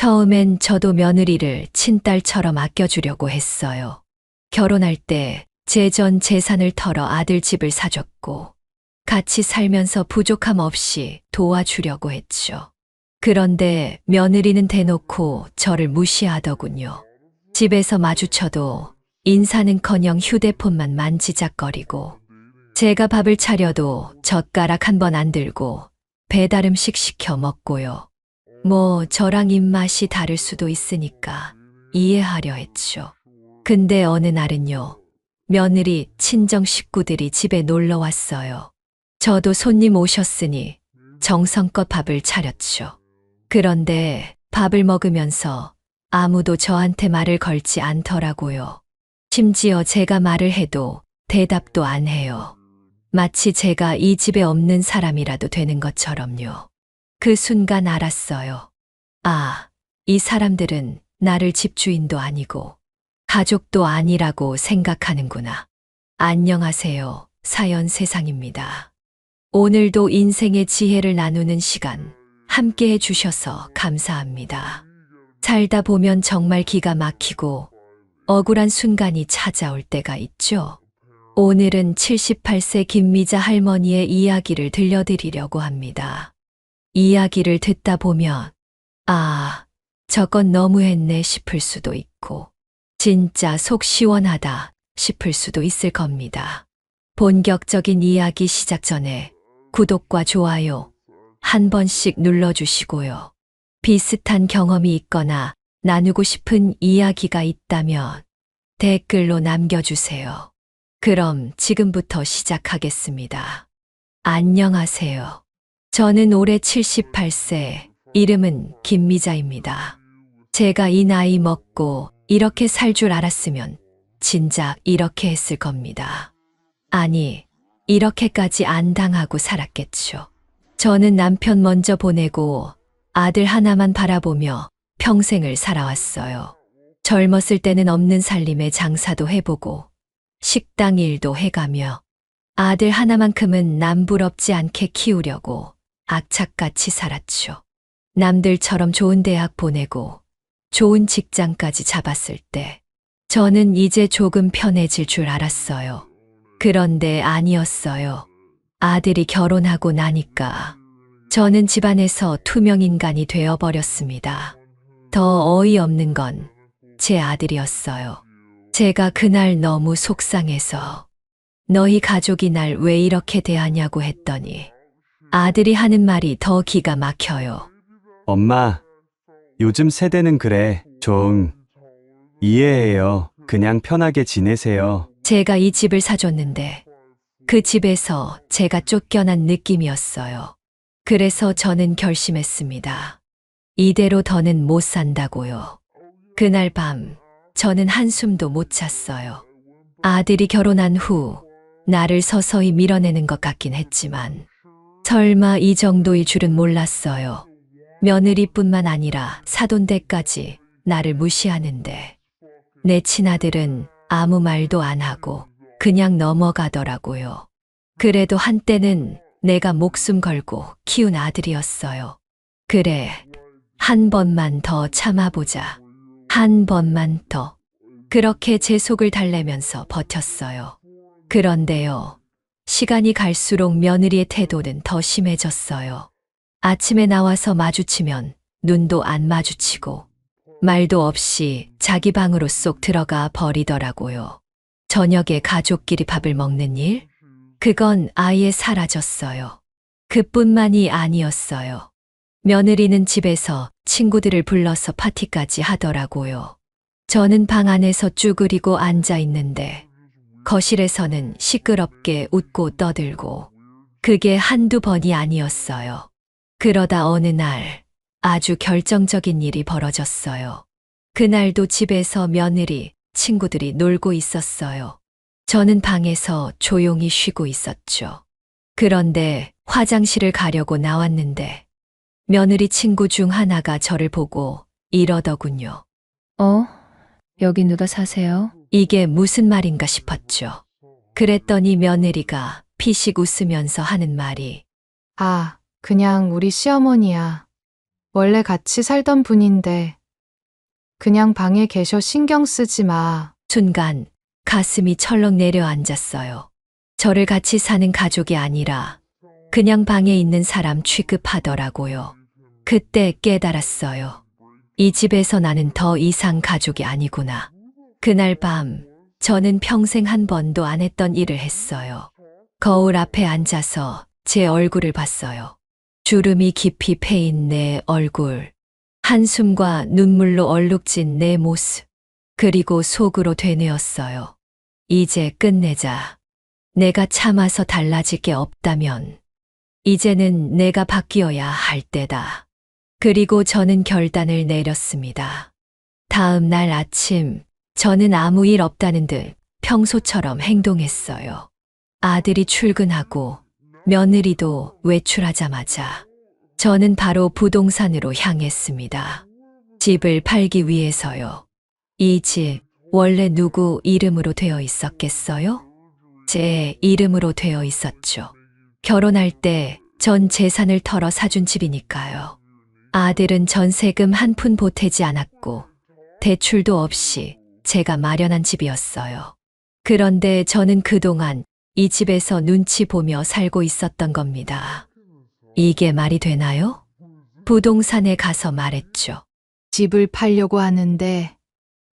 처음엔 저도 며느리를 친딸처럼 아껴주려고 했어요. 결혼할 때 제 전 재산을 털어 아들 집을 사줬고 같이 살면서 부족함 없이 도와주려고 했죠. 그런데 며느리는 대놓고 저를 무시하더군요. 집에서 마주쳐도 인사는커녕 휴대폰만 만지작거리고 제가 밥을 차려도 젓가락 한 번 안 들고 배달 음식 시켜 먹고요. 뭐 저랑 입맛이 다를 수도 있으니까 이해하려 했죠. 근데 어느 날은요. 며느리 친정 식구들이 집에 놀러 왔어요. 저도 손님 오셨으니 정성껏 밥을 차렸죠. 그런데 밥을 먹으면서 아무도 저한테 말을 걸지 않더라고요. 심지어 제가 말을 해도 대답도 안 해요. 마치 제가 이 집에 없는 사람이라도 되는 것처럼요. 그 순간 알았어요. 아, 이 사람들은 나를 집주인도 아니고 가족도 아니라고 생각하는구나. 안녕하세요. 사연 세상입니다. 오늘도 인생의 지혜를 나누는 시간 함께 해주셔서 감사합니다. 살다 보면 정말 기가 막히고 억울한 순간이 찾아올 때가 있죠. 오늘은 78세 김미자 할머니의 이야기를 들려드리려고 합니다. 이야기를 듣다 보면 아, 저건 너무했네 싶을 수도 있고 진짜 속 시원하다 싶을 수도 있을 겁니다. 본격적인 이야기 시작 전에 구독과 좋아요 한 번씩 눌러주시고요. 비슷한 경험이 있거나 나누고 싶은 이야기가 있다면 댓글로 남겨주세요. 그럼 지금부터 시작하겠습니다. 안녕하세요. 저는 올해 78세, 이름은 김미자입니다. 제가 이 나이 먹고 이렇게 살 줄 알았으면 진작 이렇게 했을 겁니다. 아니, 이렇게까지 안 당하고 살았겠죠. 저는 남편 먼저 보내고 아들 하나만 바라보며 평생을 살아왔어요. 젊었을 때는 없는 살림에 장사도 해보고 식당 일도 해가며 아들 하나만큼은 남부럽지 않게 키우려고 악착같이 살았죠. 남들처럼 좋은 대학 보내고 좋은 직장까지 잡았을 때 저는 이제 조금 편해질 줄 알았어요. 그런데 아니었어요. 아들이 결혼하고 나니까 저는 집안에서 투명인간이 되어버렸습니다. 더 어이없는 건 제 아들이었어요. 제가 그날 너무 속상해서 너희 가족이 날 왜 이렇게 대하냐고 했더니 아들이 하는 말이 더 기가 막혀요. 엄마, 요즘 세대는 그래. 좀 이해해요. 그냥 편하게 지내세요. 제가 이 집을 사줬는데 그 집에서 제가 쫓겨난 느낌이었어요. 그래서 저는 결심했습니다. 이대로 더는 못 산다고요. 그날 밤 저는 한숨도 못 잤어요. 아들이 결혼한 후 나를 서서히 밀어내는 것 같긴 했지만 설마 이 정도일 줄은 몰랐어요. 며느리뿐만 아니라 사돈댁까지 나를 무시하는데 내 친아들은 아무 말도 안 하고 그냥 넘어가더라고요. 그래도 한때는 내가 목숨 걸고 키운 아들이었어요. 그래, 한 번만 더 참아보자. 한 번만 더. 그렇게 제 속을 달래면서 버텼어요. 그런데요, 시간이 갈수록 며느리의 태도는 더 심해졌어요. 아침에 나와서 마주치면 눈도 안 마주치고 말도 없이 자기 방으로 쏙 들어가 버리더라고요. 저녁에 가족끼리 밥을 먹는 일? 그건 아예 사라졌어요. 그뿐만이 아니었어요. 며느리는 집에서 친구들을 불러서 파티까지 하더라고요. 저는 방 안에서 쭈그리고 앉아 있는데 거실에서는 시끄럽게 웃고 떠들고 그게 한두 번이 아니었어요. 그러다 어느 날 아주 결정적인 일이 벌어졌어요. 그날도 집에서 며느리, 친구들이 놀고 있었어요. 저는 방에서 조용히 쉬고 있었죠. 그런데 화장실을 가려고 나왔는데 며느리 친구 중 하나가 저를 보고 이러더군요. 여기 누가 사세요? 이게 무슨 말인가 싶었죠. 그랬더니 며느리가 피식 웃으면서 하는 말이 그냥 우리 시어머니야. 원래 같이 살던 분인데 그냥 방에 계셔 신경 쓰지 마. 순간 가슴이 철렁 내려앉았어요. 저를 같이 사는 가족이 아니라 그냥 방에 있는 사람 취급하더라고요. 그때 깨달았어요. 이 집에서 나는 더 이상 가족이 아니구나. 그날 밤 저는 평생 한 번도 안 했던 일을 했어요. 거울 앞에 앉아서 제 얼굴을 봤어요. 주름이 깊이 패인 내 얼굴, 한숨과 눈물로 얼룩진 내 모습, 그리고 속으로 되뇌었어요. 이제 끝내자. 내가 참아서 달라질 게 없다면 이제는 내가 바뀌어야 할 때다. 그리고 저는 결단을 내렸습니다. 다음 날 아침 저는 아무 일 없다는 듯 평소처럼 행동했어요. 아들이 출근하고 며느리도 외출하자마자 저는 바로 부동산으로 향했습니다. 집을 팔기 위해서요. 이 집 원래 누구 이름으로 되어 있었겠어요? 제 이름으로 되어 있었죠. 결혼할 때 전 재산을 털어 사준 집이니까요. 아들은 전세금 한 푼 보태지 않았고 대출도 없이 제가 마련한 집이었어요. 그런데 저는 그동안 이 집에서 눈치 보며 살고 있었던 겁니다. 이게 말이 되나요? 부동산에 가서 말했죠. 집을 팔려고 하는데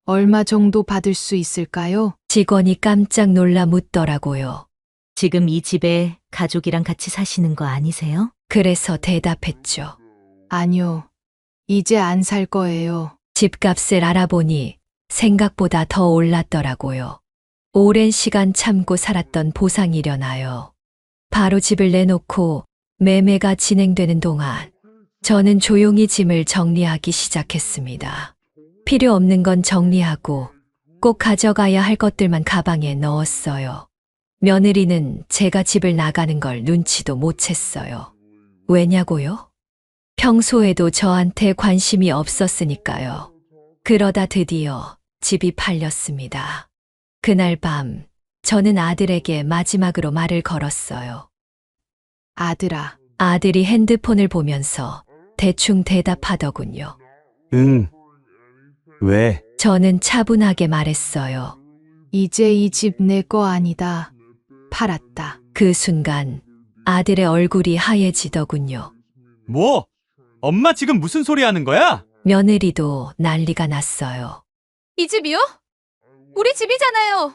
얼마 정도 받을 수 있을까요? 직원이 깜짝 놀라 묻더라고요. 지금 이 집에 가족이랑 같이 사시는 거 아니세요? 그래서 대답했죠. 아니요. 이제 안 살 거예요. 집값을 알아보니 생각보다 더 올랐더라고요. 오랜 시간 참고 살았던 보상이려나요. 바로 집을 내놓고 매매가 진행되는 동안 저는 조용히 짐을 정리하기 시작했습니다. 필요 없는 건 정리하고 꼭 가져가야 할 것들만 가방에 넣었어요. 며느리는 제가 집을 나가는 걸 눈치도 못 챘어요. 왜냐고요? 평소에도 저한테 관심이 없었으니까요. 그러다 드디어 집이 팔렸습니다. 그날 밤 저는 아들에게 마지막으로 말을 걸었어요. 아들아, 아들이 핸드폰을 보면서 대충 대답하더군요. 응. 왜? 저는 차분하게 말했어요. 이제 이 집 내 거 아니다. 팔았다. 그 순간 아들의 얼굴이 하얘지더군요. 뭐? 엄마 지금 무슨 소리 하는 거야? 며느리도 난리가 났어요. 이 집이요? 우리 집이잖아요.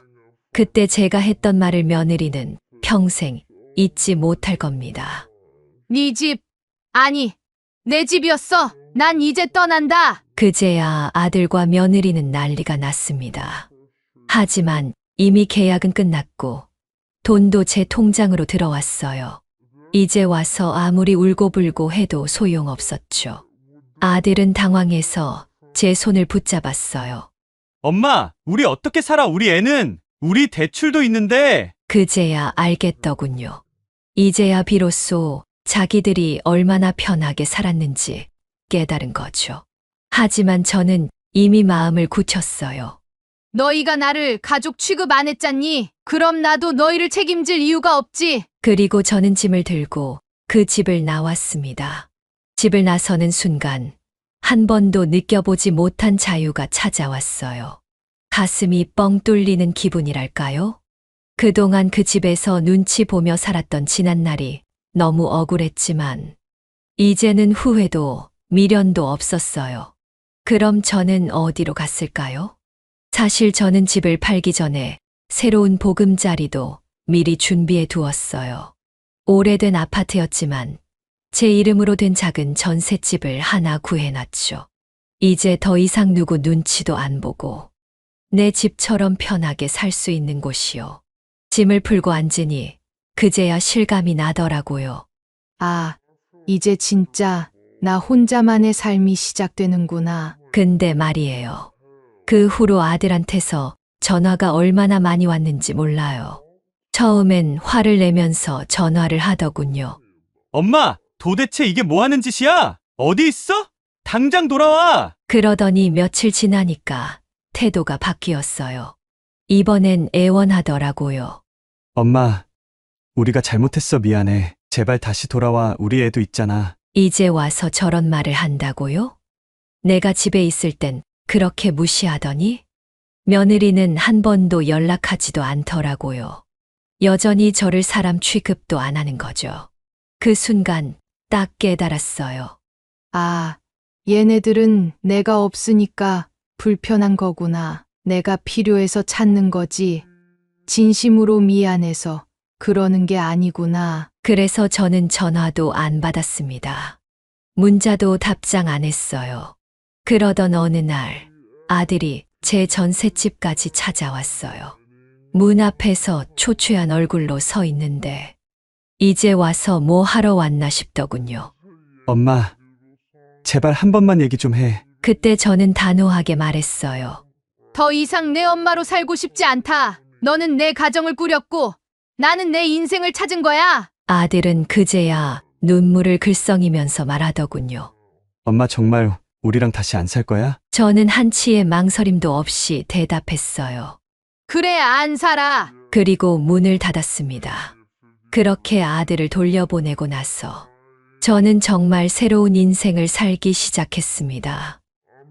그때 제가 했던 말을 며느리는 평생 잊지 못할 겁니다. 네 집, 아니, 내 집이었어. 난 이제 떠난다. 그제야 아들과 며느리는 난리가 났습니다. 하지만 이미 계약은 끝났고 돈도 제 통장으로 들어왔어요. 이제 와서 아무리 울고불고 해도 소용없었죠. 아들은 당황해서 제 손을 붙잡았어요. 엄마, 우리 어떻게 살아? 우리 애는 우리 대출도 있는데. 그제야 알겠더군요. 이제야 비로소 자기들이 얼마나 편하게 살았는지 깨달은 거죠. 하지만 저는 이미 마음을 굳혔어요. 너희가 나를 가족 취급 안 했잖니? 그럼 나도 너희를 책임질 이유가 없지. 그리고 저는 짐을 들고 그 집을 나왔습니다. 집을 나서는 순간 한 번도 느껴보지 못한 자유가 찾아왔어요. 가슴이 뻥 뚫리는 기분이랄까요? 그동안 그 집에서 눈치 보며 살았던 지난날이 너무 억울했지만 이제는 후회도 미련도 없었어요. 그럼 저는 어디로 갔을까요? 사실 저는 집을 팔기 전에 새로운 보금자리도 미리 준비해 두었어요. 오래된 아파트였지만 제 이름으로 된 작은 전셋집을 하나 구해놨죠. 이제 더 이상 누구 눈치도 안 보고 내 집처럼 편하게 살 수 있는 곳이요. 짐을 풀고 앉으니 그제야 실감이 나더라고요. 아, 이제 진짜 나 혼자만의 삶이 시작되는구나. 근데 말이에요. 그 후로 아들한테서 전화가 얼마나 많이 왔는지 몰라요. 처음엔 화를 내면서 전화를 하더군요. 엄마, 도대체 이게 뭐 하는 짓이야? 어디 있어? 당장 돌아와! 그러더니 며칠 지나니까 태도가 바뀌었어요. 이번엔 애원하더라고요. 엄마, 우리가 잘못했어. 미안해. 제발 다시 돌아와. 우리 애도 있잖아. 이제 와서 저런 말을 한다고요? 내가 집에 있을 땐 그렇게 무시하더니 며느리는 한 번도 연락하지도 않더라고요. 여전히 저를 사람 취급도 안 하는 거죠. 그 순간 딱 깨달았어요. 아, 얘네들은 내가 없으니까 불편한 거구나. 내가 필요해서 찾는 거지. 진심으로 미안해서 그러는 게 아니구나. 그래서 저는 전화도 안 받았습니다. 문자도 답장 안 했어요. 그러던 어느 날 아들이 제 전셋집까지 찾아왔어요. 문 앞에서 초췌한 얼굴로 서 있는데 이제 와서 뭐 하러 왔나 싶더군요. 엄마, 제발 한 번만 얘기 좀 해. 그때 저는 단호하게 말했어요. 더 이상 내 엄마로 살고 싶지 않다. 너는 내 가정을 꾸렸고 나는 내 인생을 찾은 거야. 아들은 그제야 눈물을 글썽이면서 말하더군요. 엄마 정말 우리랑 다시 안 살 거야? 저는 한치의 망설임도 없이 대답했어요. 그래, 안 살아. 그리고 문을 닫았습니다. 그렇게 아들을 돌려보내고 나서 저는 정말 새로운 인생을 살기 시작했습니다.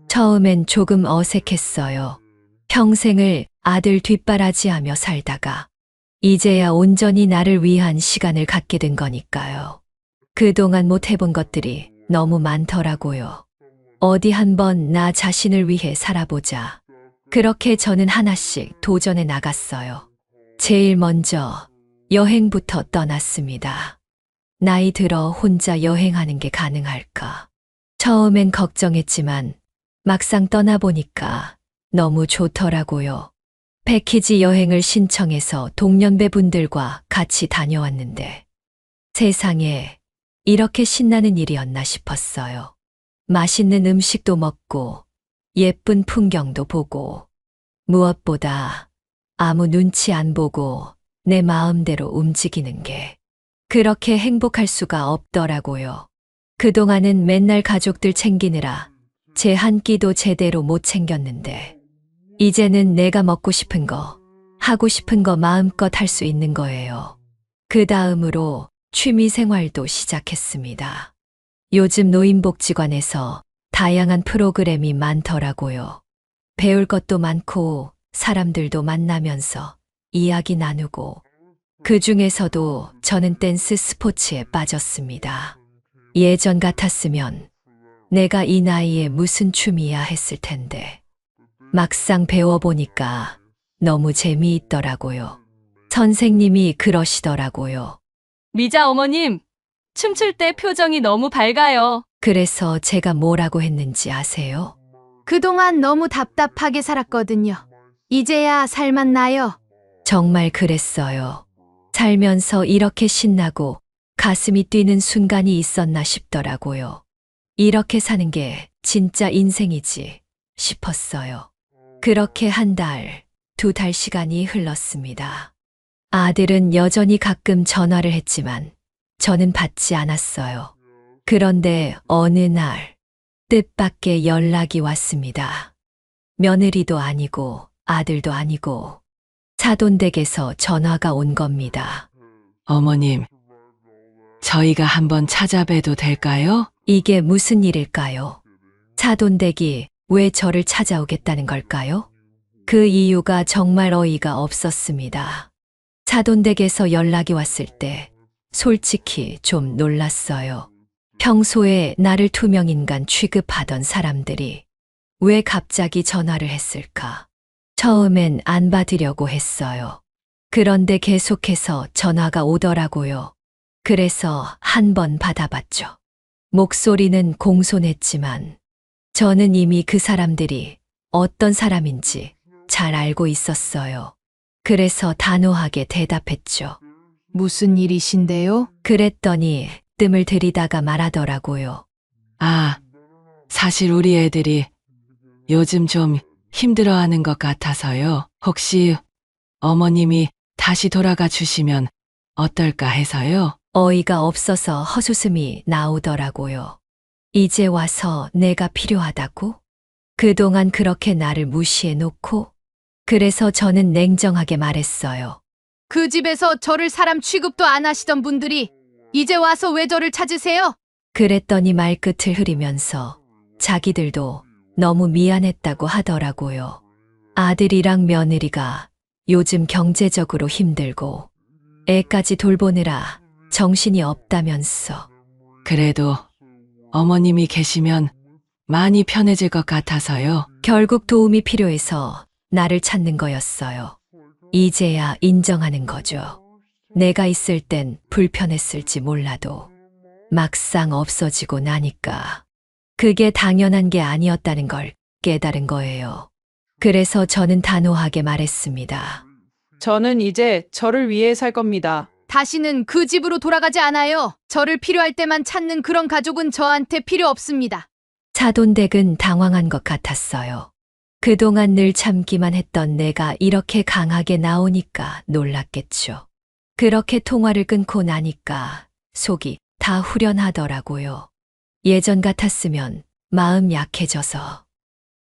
처음엔 조금 어색했어요. 평생을 아들 뒷바라지하며 살다가 이제야 온전히 나를 위한 시간을 갖게 된 거니까요. 그동안 못 해본 것들이 너무 많더라고요. 어디 한번 나 자신을 위해 살아보자. 그렇게 저는 하나씩 도전해 나갔어요. 제일 먼저 여행부터 떠났습니다. 나이 들어 혼자 여행하는 게 가능할까? 처음엔 걱정했지만 막상 떠나보니까 너무 좋더라고요. 패키지 여행을 신청해서 동년배분들과 같이 다녀왔는데 세상에 이렇게 신나는 일이었나 싶었어요. 맛있는 음식도 먹고 예쁜 풍경도 보고 무엇보다 아무 눈치 안 보고 내 마음대로 움직이는 게 그렇게 행복할 수가 없더라고요. 그동안은 맨날 가족들 챙기느라 제 한 끼도 제대로 못 챙겼는데 이제는 내가 먹고 싶은 거, 하고 싶은 거 마음껏 할 수 있는 거예요. 그 다음으로 취미 생활도 시작했습니다. 요즘 노인복지관에서 다양한 프로그램이 많더라고요. 배울 것도 많고 사람들도 만나면서 이야기 나누고 그 중에서도 저는 댄스 스포츠에 빠졌습니다. 예전 같았으면 내가 이 나이에 무슨 춤이야 했을 텐데 막상 배워보니까 너무 재미있더라고요. 선생님이 그러시더라고요. 미자 어머님, 춤출 때 표정이 너무 밝아요. 그래서 제가 뭐라고 했는지 아세요? 그동안 너무 답답하게 살았거든요. 이제야 살맛 나요. 정말 그랬어요. 살면서 이렇게 신나고 가슴이 뛰는 순간이 있었나 싶더라고요. 이렇게 사는 게 진짜 인생이지 싶었어요. 그렇게 한 달, 두 달 시간이 흘렀습니다. 아들은 여전히 가끔 전화를 했지만 저는 받지 않았어요. 그런데 어느 날 뜻밖의 연락이 왔습니다. 며느리도 아니고 아들도 아니고 사돈댁에서 전화가 온 겁니다. 어머님, 저희가 한번 찾아뵈도 될까요? 이게 무슨 일일까요? 사돈댁이 왜 저를 찾아오겠다는 걸까요? 그 이유가 정말 어이가 없었습니다. 사돈댁에서 연락이 왔을 때 솔직히 좀 놀랐어요. 평소에 나를 투명인간 취급하던 사람들이 왜 갑자기 전화를 했을까? 처음엔 안 받으려고 했어요. 그런데 계속해서 전화가 오더라고요. 그래서 한 번 받아봤죠. 목소리는 공손했지만 저는 이미 그 사람들이 어떤 사람인지 잘 알고 있었어요. 그래서 단호하게 대답했죠. 무슨 일이신데요? 그랬더니 뜸을 들이다가 말하더라고요. 아, 사실 우리 애들이 요즘 좀 힘들어하는 것 같아서요. 혹시 어머님이 다시 돌아가 주시면 어떨까 해서요. 어이가 없어서 헛웃음이 나오더라고요. 이제 와서 내가 필요하다고? 그동안 그렇게 나를 무시해 놓고? 그래서 저는 냉정하게 말했어요. 그 집에서 저를 사람 취급도 안 하시던 분들이 이제 와서 왜 저를 찾으세요? 그랬더니 말끝을 흐리면서 자기들도 너무 미안했다고 하더라고요. 아들이랑 며느리가 요즘 경제적으로 힘들고 애까지 돌보느라 정신이 없다면서. 그래도 어머님이 계시면 많이 편해질 것 같아서요. 결국 도움이 필요해서 나를 찾는 거였어요. 이제야 인정하는 거죠. 내가 있을 땐 불편했을지 몰라도 막상 없어지고 나니까 그게 당연한 게 아니었다는 걸 깨달은 거예요. 그래서 저는 단호하게 말했습니다. 저는 이제 저를 위해 살 겁니다. 다시는 그 집으로 돌아가지 않아요. 저를 필요할 때만 찾는 그런 가족은 저한테 필요 없습니다. 차돈댁은 당황한 것 같았어요. 그동안 늘 참기만 했던 내가 이렇게 강하게 나오니까 놀랐겠죠. 그렇게 통화를 끊고 나니까 속이 다 후련하더라고요. 예전 같았으면 마음 약해져서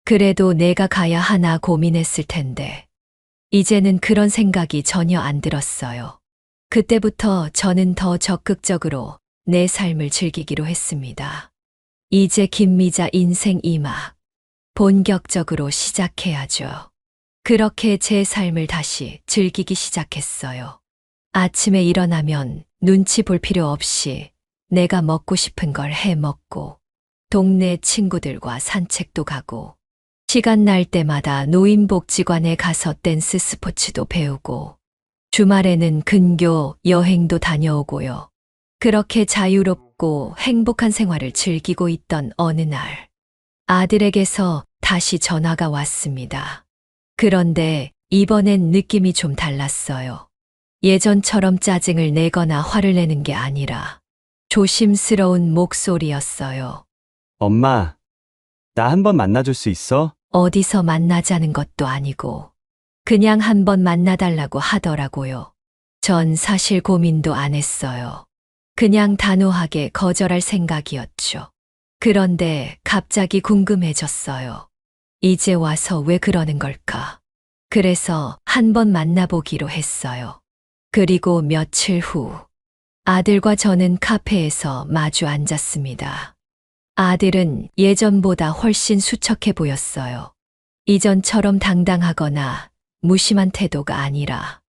그래도 내가 가야 하나 고민했을 텐데 이제는 그런 생각이 전혀 안 들었어요. 그때부터 저는 더 적극적으로 내 삶을 즐기기로 했습니다. 이제 김미자 인생 2막 본격적으로 시작해야죠. 그렇게 제 삶을 다시 즐기기 시작했어요. 아침에 일어나면 눈치 볼 필요 없이 내가 먹고 싶은 걸 해 먹고 동네 친구들과 산책도 가고 시간 날 때마다 노인복지관에 가서 댄스 스포츠도 배우고 주말에는 근교 여행도 다녀오고요. 그렇게 자유롭고 행복한 생활을 즐기고 있던 어느 날 아들에게서 다시 전화가 왔습니다. 그런데 이번엔 느낌이 좀 달랐어요. 예전처럼 짜증을 내거나 화를 내는 게 아니라 조심스러운 목소리였어요. 엄마, 나 한번 만나줄 수 있어? 어디서 만나자는 것도 아니고 그냥 한번 만나달라고 하더라고요. 전 사실 고민도 안 했어요. 그냥 단호하게 거절할 생각이었죠. 그런데 갑자기 궁금해졌어요. 이제 와서 왜 그러는 걸까? 그래서 한번 만나보기로 했어요. 그리고 며칠 후 아들과 저는 카페에서 마주 앉았습니다. 아들은 예전보다 훨씬 수척해 보였어요. 이전처럼 당당하거나 무심한 태도가 아니라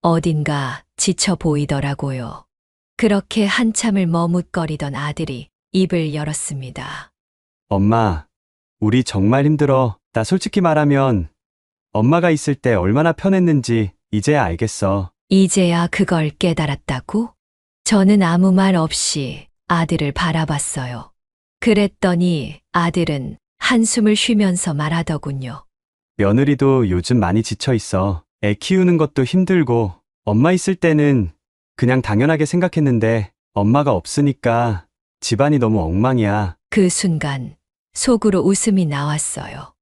어딘가 지쳐 보이더라고요. 그렇게 한참을 머뭇거리던 아들이 입을 열었습니다. 엄마, 우리 정말 힘들어. 나 솔직히 말하면 엄마가 있을 때 얼마나 편했는지 이제야 알겠어. 이제야 그걸 깨달았다고? 저는 아무 말 없이 아들을 바라봤어요. 그랬더니 아들은 한숨을 쉬면서 말하더군요. 며느리도 요즘 많이 지쳐 있어. 애 키우는 것도 힘들고 엄마 있을 때는 그냥 당연하게 생각했는데 엄마가 없으니까 집안이 너무 엉망이야. 그 순간 속으로 웃음이 나왔어요.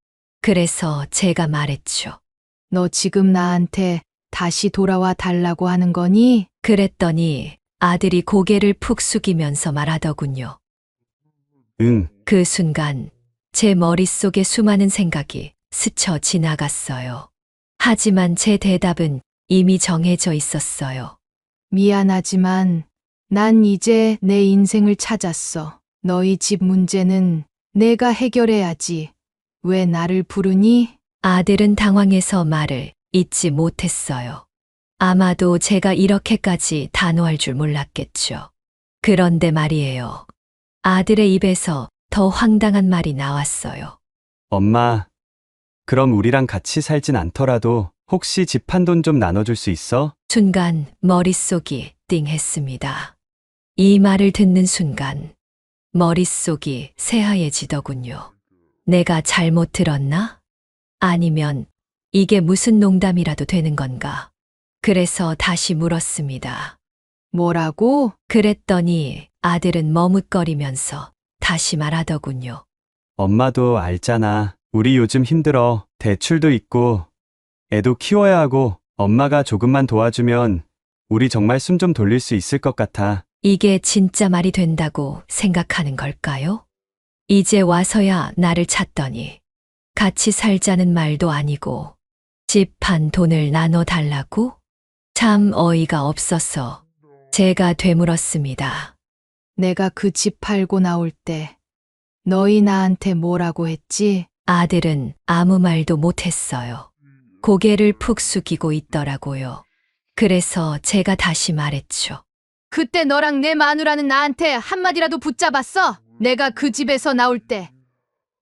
그래서 제가 말했죠. 너 지금 나한테 다시 돌아와 달라고 하는 거니? 그랬더니 아들이 고개를 푹 숙이면서 말하더군요. 응, 그 순간 제 머릿속에 수많은 생각이 스쳐 지나갔어요. 하지만 제 대답은 이미 정해져 있었어요. 미안하지만 난 이제 내 인생을 찾았어. 너희 집 문제는 내가 해결해야지. 왜 나를 부르니? 아들은 당황해서 말을 잇지 못했어요. 아마도 제가 이렇게까지 단호할 줄 몰랐겠죠. 그런데 말이에요. 아들의 입에서 더 황당한 말이 나왔어요. 엄마, 그럼 우리랑 같이 살진 않더라도 혹시 집 한 돈 좀 나눠줄 수 있어? 순간 머릿속이 띵했습니다. 이 말을 듣는 순간 머릿속이 새하얘지더군요. 내가 잘못 들었나? 아니면 이게 무슨 농담이라도 되는 건가? 그래서 다시 물었습니다. 뭐라고? 그랬더니 아들은 머뭇거리면서 다시 말하더군요. 엄마도 알잖아. 우리 요즘 힘들어. 대출도 있고 애도 키워야 하고 엄마가 조금만 도와주면 우리 정말 숨 좀 돌릴 수 있을 것 같아. 이게 진짜 말이 된다고 생각하는 걸까요? 이제 와서야 나를 찾더니 같이 살자는 말도 아니고 집 한 돈을 나눠 달라고? 참 어이가 없어서 제가 되물었습니다. 내가 그 집 팔고 나올 때 너희 나한테 뭐라고 했지? 아들은 아무 말도 못했어요. 고개를 푹 숙이고 있더라고요. 그래서 제가 다시 말했죠. 그때 너랑 내 마누라는 나한테 한마디라도 붙잡았어? 내가 그 집에서 나올 때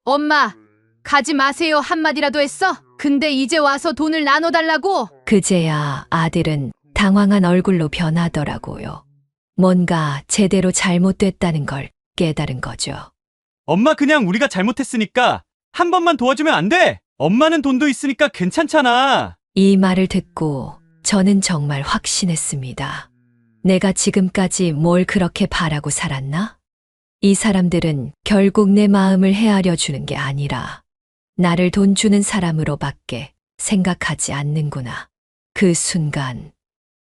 엄마 가지 마세요 한마디라도 했어? 근데 이제 와서 돈을 나눠달라고? 그제야 아들은 당황한 얼굴로 변하더라고요. 뭔가 제대로 잘못됐다는 걸 깨달은 거죠. 엄마 그냥 우리가 잘못했으니까 한 번만 도와주면 안 돼? 엄마는 돈도 있으니까 괜찮잖아. 이 말을 듣고 저는 정말 확신했습니다. 내가 지금까지 뭘 그렇게 바라고 살았나? 이 사람들은 결국 내 마음을 헤아려 주는 게 아니라 나를 돈 주는 사람으로밖에 생각하지 않는구나. 그 순간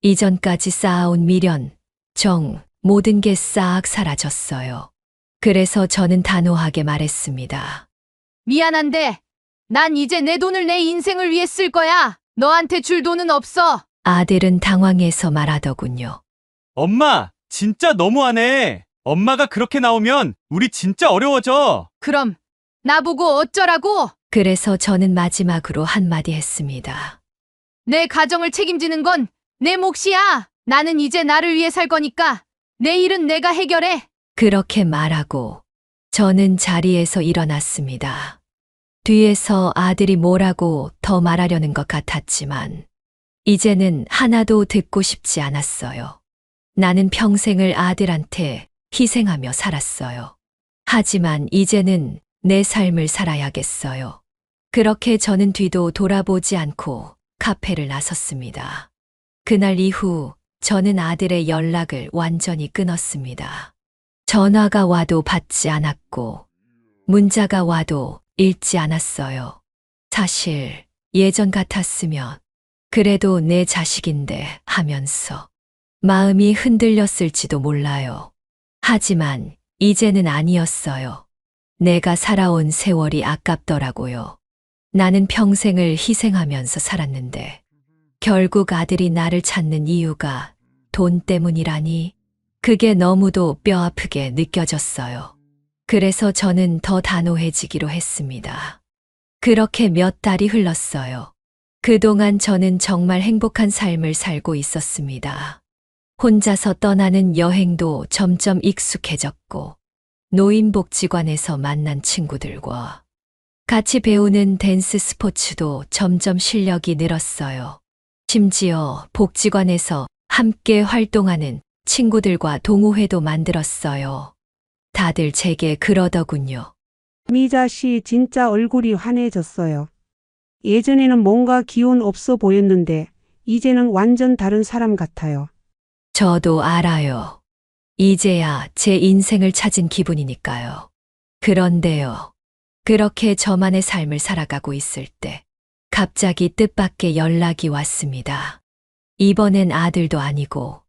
이전까지 쌓아온 미련, 정, 모든 게 싹 사라졌어요. 그래서 저는 단호하게 말했습니다. 미안한데 난 이제 내 돈을 내 인생을 위해 쓸 거야. 너한테 줄 돈은 없어. 아들은 당황해서 말하더군요. 엄마, 진짜 너무하네. 엄마가 그렇게 나오면 우리 진짜 어려워져. 그럼 나보고 어쩌라고? 그래서 저는 마지막으로 한마디 했습니다. 내 가정을 책임지는 건 내 몫이야. 나는 이제 나를 위해 살 거니까 내 일은 내가 해결해. 그렇게 말하고 저는 자리에서 일어났습니다. 뒤에서 아들이 뭐라고 더 말하려는 것 같았지만 이제는 하나도 듣고 싶지 않았어요. 나는 평생을 아들한테 희생하며 살았어요. 하지만 이제는 내 삶을 살아야겠어요. 그렇게 저는 뒤도 돌아보지 않고 카페를 나섰습니다. 그날 이후 저는 아들의 연락을 완전히 끊었습니다. 전화가 와도 받지 않았고 문자가 와도 읽지 않았어요. 사실 예전 같았으면 그래도 내 자식인데 하면서 마음이 흔들렸을지도 몰라요. 하지만 이제는 아니었어요. 내가 살아온 세월이 아깝더라고요. 나는 평생을 희생하면서 살았는데 결국 아들이 나를 찾는 이유가 돈 때문이라니 그게 너무도 뼈아프게 느껴졌어요. 그래서 저는 더 단호해지기로 했습니다. 그렇게 몇 달이 흘렀어요. 그동안 저는 정말 행복한 삶을 살고 있었습니다. 혼자서 떠나는 여행도 점점 익숙해졌고 노인복지관에서 만난 친구들과 같이 배우는 댄스 스포츠도 점점 실력이 늘었어요. 심지어 복지관에서 함께 활동하는 친구들과 동호회도 만들었어요. 다들 제게 그러더군요. 미자 씨 진짜 얼굴이 환해졌어요. 예전에는 뭔가 기운 없어 보였는데 이제는 완전 다른 사람 같아요. 저도 알아요. 이제야 제 인생을 찾은 기분이니까요. 그런데요. 그렇게 저만의 삶을 살아가고 있을 때 갑자기 뜻밖의 연락이 왔습니다. 이번엔 아들도 아니고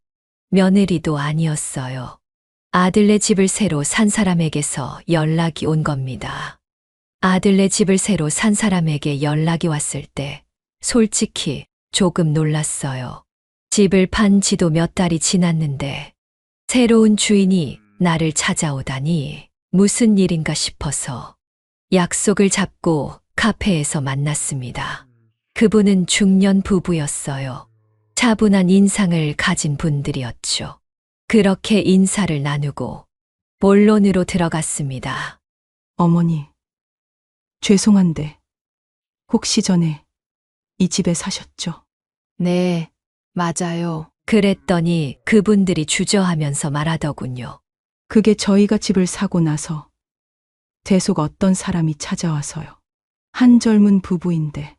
며느리도 아니었어요. 아들네 집을 새로 산 사람에게서 연락이 온 겁니다. 아들네 집을 새로 산 사람에게 연락이 왔을 때 솔직히 조금 놀랐어요. 집을 판 지도 몇 달이 지났는데 새로운 주인이 나를 찾아오다니 무슨 일인가 싶어서 약속을 잡고 카페에서 만났습니다. 그분은 중년 부부였어요. 차분한 인상을 가진 분들이었죠. 그렇게 인사를 나누고 본론으로 들어갔습니다. 어머니, 죄송한데 혹시 전에 이 집에 사셨죠? 네, 맞아요. 그랬더니 그분들이 주저하면서 말하더군요. 그게 저희가 집을 사고 나서 대속 어떤 사람이 찾아와서요. 한 젊은 부부인데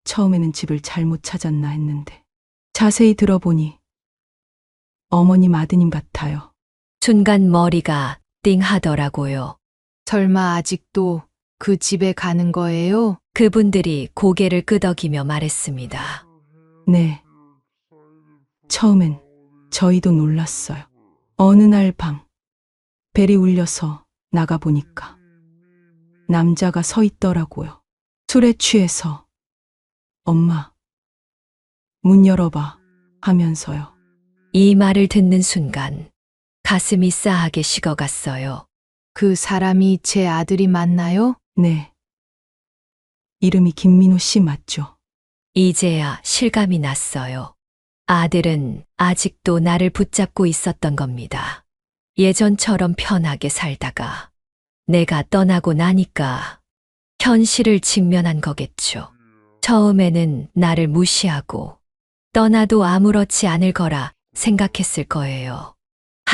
처음에는 집을 잘못 찾았나 했는데 자세히 들어보니 어머님 아드님 같아요. 순간 머리가 띵 하더라고요. 설마 아직도 그 집에 가는 거예요? 그분들이 고개를 끄덕이며 말했습니다. 네. 처음엔 저희도 놀랐어요. 어느 날 밤 벨이 울려서 나가보니까 남자가 서 있더라고요. 술에 취해서 엄마, 문 열어봐 하면서요. 이 말을 듣는 순간 가슴이 싸하게 식어갔어요. 그 사람이 제 아들이 맞나요? 네. 이름이 김민호 씨 맞죠? 이제야 실감이 났어요. 아들은 아직도 나를 붙잡고 있었던 겁니다. 예전처럼 편하게 살다가 내가 떠나고 나니까 현실을 직면한 거겠죠. 처음에는 나를 무시하고 떠나도 아무렇지 않을 거라 생각했을 거예요.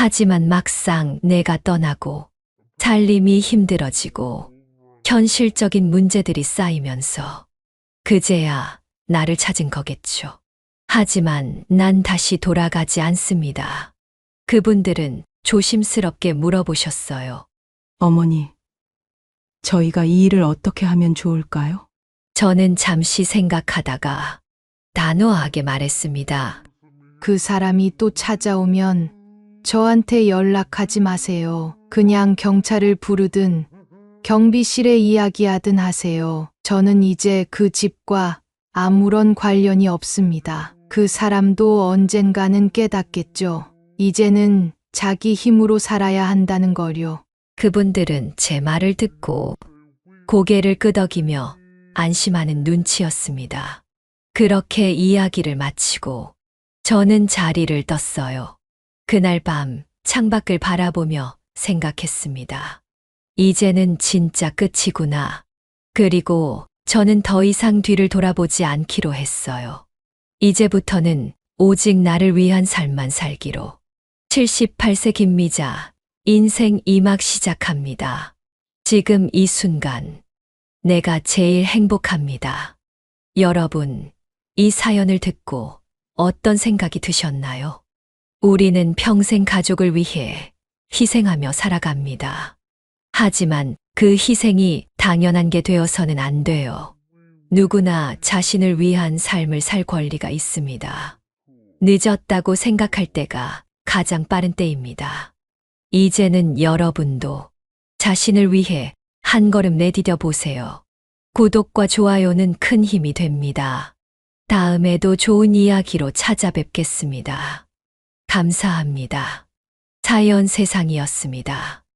하지만 막상 내가 떠나고 살림이 힘들어지고 현실적인 문제들이 쌓이면서 그제야 나를 찾은 거겠죠. 하지만 난 다시 돌아가지 않습니다. 그분들은 조심스럽게 물어보셨어요. 어머니, 저희가 이 일을 어떻게 하면 좋을까요? 저는 잠시 생각하다가 단호하게 말했습니다. 그 사람이 또 찾아오면 저한테 연락하지 마세요. 그냥 경찰을 부르든 경비실에 이야기하든 하세요. 저는 이제 그 집과 아무런 관련이 없습니다. 그 사람도 언젠가는 깨닫겠죠. 이제는 자기 힘으로 살아야 한다는 거요. 그분들은 제 말을 듣고 고개를 끄덕이며 안심하는 눈치였습니다. 그렇게 이야기를 마치고 저는 자리를 떴어요. 그날 밤 창밖을 바라보며 생각했습니다. 이제는 진짜 끝이구나. 그리고 저는 더 이상 뒤를 돌아보지 않기로 했어요. 이제부터는 오직 나를 위한 삶만 살기로. 78세 김미자, 인생 2막 시작합니다. 지금 이 순간, 내가 제일 행복합니다. 여러분, 이 사연을 듣고 어떤 생각이 드셨나요? 우리는 평생 가족을 위해 희생하며 살아갑니다. 하지만 그 희생이 당연한 게 되어서는 안 돼요. 누구나 자신을 위한 삶을 살 권리가 있습니다. 늦었다고 생각할 때가 가장 빠른 때입니다. 이제는 여러분도 자신을 위해 한 걸음 내디뎌 보세요. 구독과 좋아요는 큰 힘이 됩니다. 다음에도 좋은 이야기로 찾아뵙겠습니다. 감사합니다. 사연 세상이었습니다.